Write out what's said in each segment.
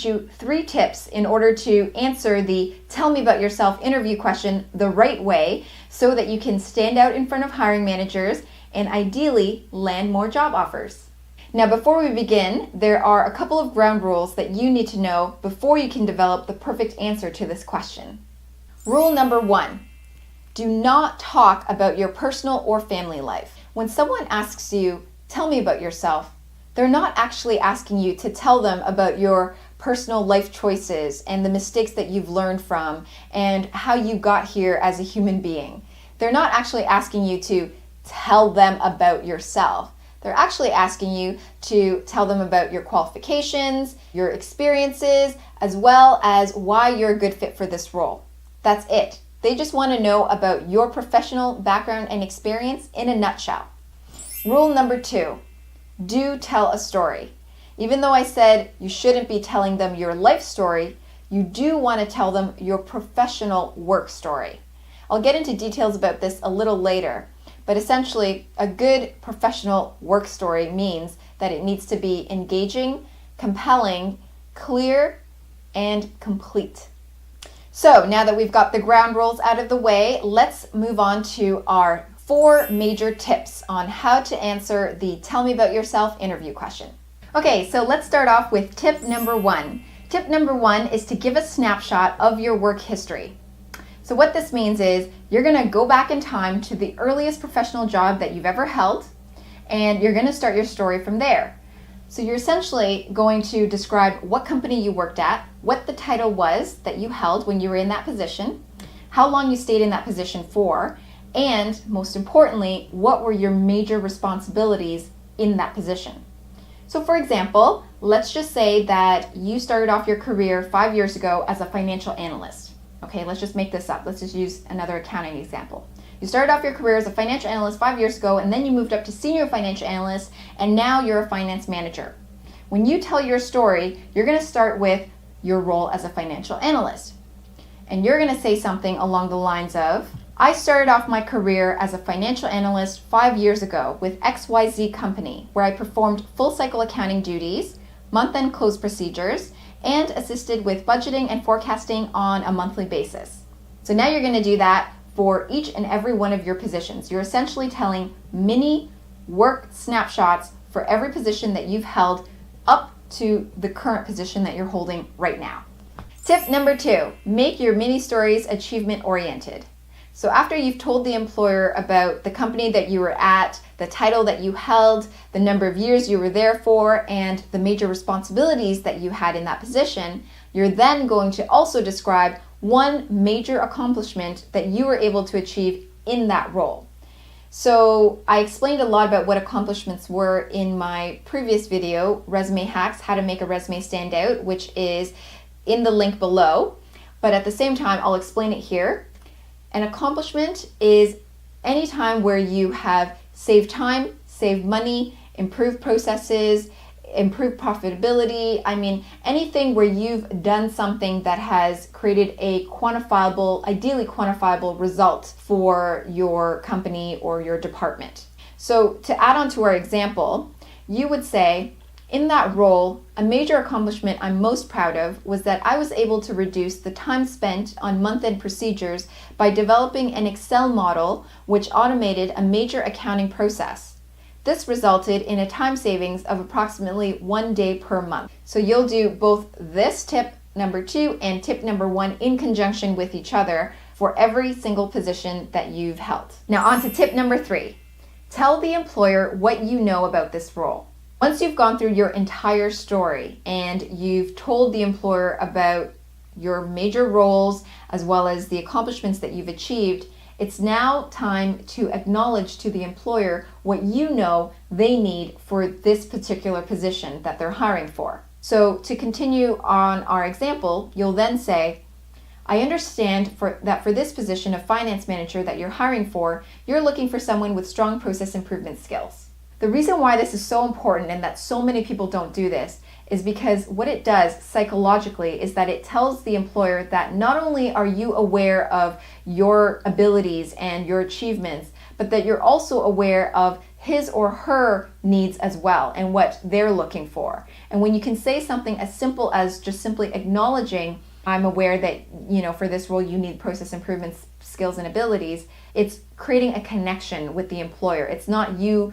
You 3 tips in order to answer the tell me about yourself interview question the right way so that you can stand out in front of hiring managers and ideally land more job offers. Now, before we begin, there are a couple of ground rules that you need to know before you can develop the perfect answer to this question. Rule number 1, do not talk about your personal or family life. When someone asks you, tell me about yourself, they're not actually asking you to tell them about your personal life choices and the mistakes that you've learned from and how you got here as a human being. They're not actually asking you to tell them about yourself. They're actually asking you to tell them about your qualifications, your experiences, as well as why you're a good fit for this role. That's it. They just want to know about your professional background and experience in a nutshell. Rule number 2, do tell a story. Even though I said you shouldn't be telling them your life story, you do want to tell them your professional work story. I'll get into details about this a little later, but essentially a good professional work story means that it needs to be engaging, compelling, clear, and complete. So now that we've got the ground rules out of the way, let's move on to our 4 major tips on how to answer the tell me about yourself interview question. Okay, so let's start off with tip number 1. Tip number 1 is to give a snapshot of your work history. So what this means is you're going to go back in time to the earliest professional job that you've ever held, and you're going to start your story from there. So you're essentially going to describe what company you worked at, what the title was that you held when you were in that position, how long you stayed in that position for, and most importantly, what were your major responsibilities in that position. So for example, let's just say that you started off your career 5 years ago as a financial analyst. Okay, let's just make this up. Let's just use another accounting example. You started off your career as a financial analyst 5 years ago, and then you moved up to senior financial analyst, and now you're a finance manager. When you tell your story, you're going to start with your role as a financial analyst. And you're going to say something along the lines of, I started off my career as a financial analyst 5 years ago with XYZ company, where I performed full cycle accounting duties, month-end close procedures, and assisted with budgeting and forecasting on a monthly basis. So now you're going to do that for each and every one of your positions. You're essentially telling mini work snapshots for every position that you've held up to the current position that you're holding right now. Tip number 2, make your mini stories achievement oriented. So after you've told the employer about the company that you were at, the title that you held, the number of years you were there for, and the major responsibilities that you had in that position, you're then going to also describe one major accomplishment that you were able to achieve in that role. So I explained a lot about what accomplishments were in my previous video, Resume Hacks, How to Make a Resume Stand Out, which is in the link below. But at the same time, I'll explain it here. An accomplishment is any time where you have saved time, saved money, improved processes, improved profitability. I mean, anything where you've done something that has created a quantifiable, ideally quantifiable result for your company or your department. So to add on to our example, you would say, in that role, a major accomplishment I'm most proud of was that I was able to reduce the time spent on month-end procedures by developing an Excel model which automated a major accounting process. This resulted in a time savings of approximately 1 day per month. So you'll do both this tip number 2 and tip number 1 in conjunction with each other for every single position that you've held. Now on to tip number 3. Tell the employer what you know about this role. Once you've gone through your entire story and you've told the employer about your major roles as well as the accomplishments that you've achieved, it's now time to acknowledge to the employer what you know they need for this particular position that they're hiring for. So to continue on our example, you'll then say, I understand that for this position of finance manager that you're hiring for, you're looking for someone with strong process improvement skills. The reason why this is so important and that so many people don't do this is because what it does psychologically is that it tells the employer that not only are you aware of your abilities and your achievements, but that you're also aware of his or her needs as well and what they're looking for. And when you can say something as simple as just simply acknowledging, I'm aware that, for this role you need process improvements, skills, and abilities, it's creating a connection with the employer. It's not you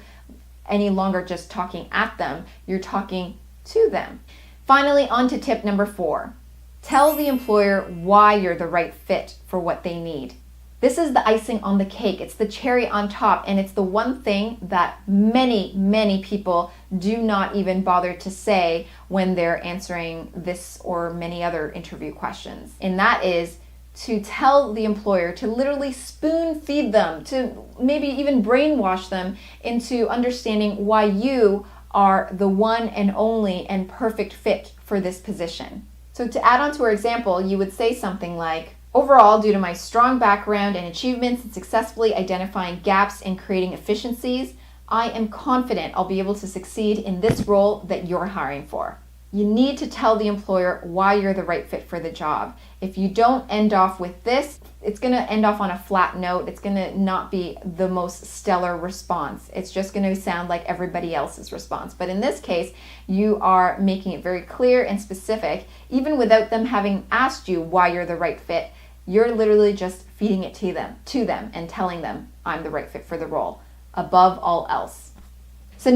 any longer just talking at them, you're talking to them. Finally, on to tip number 4. Tell the employer why you're the right fit for what they need. This is the icing on the cake. It's the cherry on top, and it's the one thing that many, many people do not even bother to say when they're answering this or many other interview questions. And that is to tell the employer to literally spoon feed them, to maybe even brainwash them into understanding why you are the one and only and perfect fit for this position. So to add on to our example, you would say something like, overall, due to my strong background and achievements in successfully identifying gaps and creating efficiencies, I am confident I'll be able to succeed in this role that you're hiring for. You need to tell the employer why you're the right fit for the job. If you don't end off with this, it's going to end off on a flat note. It's going to not be the most stellar response. It's just going to sound like everybody else's response. But in this case, you are making it very clear and specific, even without them having asked you why you're the right fit. You're literally just feeding it to them and telling them, I'm the right fit for the role, above all else. So now